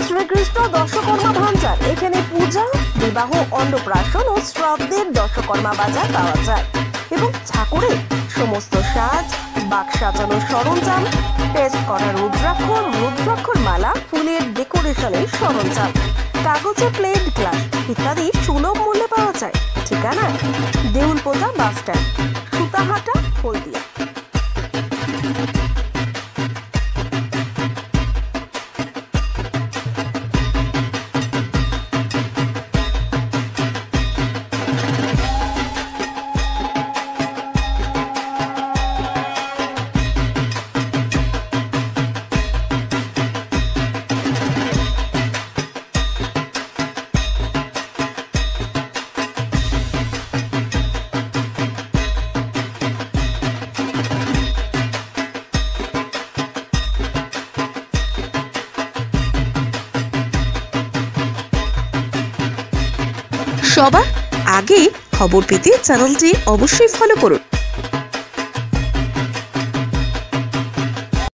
শ্রীকৃষ্ণ দশকর্মা ভান্ডার, এখানে পূজা, বিবাহ, অন্নপ্রাশন ও শ্রাদ্ধের দশকর্মা বাজার পাওয়া যায় এবং ঠাকুরের সমস্ত সাজ, বাক্স সাজানোর সরঞ্জাম, টেস্ট করা রুদ্রাক্ষর মালা, ফুলের ডেকোরেশনের সরঞ্জাম, কাগজের প্লেট, গ্লাস ইত্যাদি সুলভ মূল্যে পাওয়া যায়। ঠিকানা দেউলপোতা বাস স্ট্যান্ড, সুতাহাটা, হলদিয়া। সবার আগে খবর পেতে চ্যানেলটি অবশ্যই ফলো করুন।